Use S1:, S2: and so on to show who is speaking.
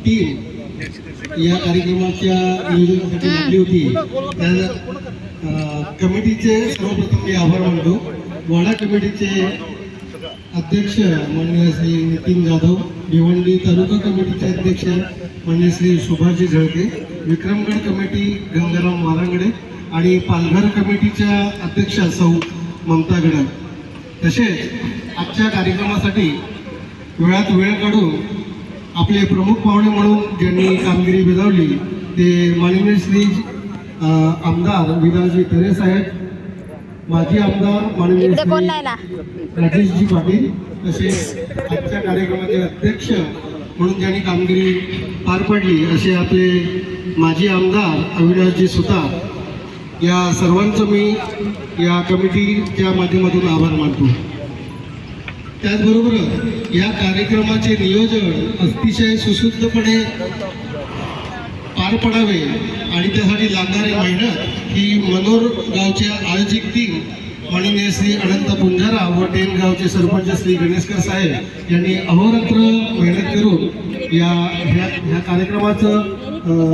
S1: Team या कार्यक्रमाच्या नियोजनासाठी लागली होती. त्या कमिटीचे सर्वप्रथम मी आभार मानतो. वाडा कमिटीचे अध्यक्ष माननीय श्री नितीन जाधव, भिवंडी तालुका कमिटीचे अध्यक्ष माननीय श्री सुभाषजी झळके, विक्रमगड कमिटी गंगाराम वारांगडे आणि पालघर कमिटीच्या अध्यक्ष सौ ममता गडक. तसेच आजच्या कार्यक्रमासाठी वेळात वेळ काढून आपले प्रमुख पाहुणे म्हणून ज्यांनी कामगिरी बजावली ते माननीय श्री आमदार विलासजी तरे साहेब, माजी आमदार माननीय राजेशजी पाटील, तसेच आजच्या कार्यक्रमाचे अध्यक्ष म्हणून ज्यांनी कामगिरी पार पडली असे आपले माजी आमदार अविनाशजी सुतार. या सर्वांचं मी या कमिटीच्या माध्यमातून आभार मानतो. त्याचबरोबर या कार्यक्रमाचे नियोजन अतिशय सुसूत्रपणे पार पडावे आणि त्यासाठी लागणारी मेहनत ही मनोर गावच्या आयोजक टीम माननीय श्री अनंत पुंजारा व टेन गावचे सरपंच श्री गणेशकर साहेब यांनी अहोरात्र मेहनत करून ह्या कार्यक्रमाचं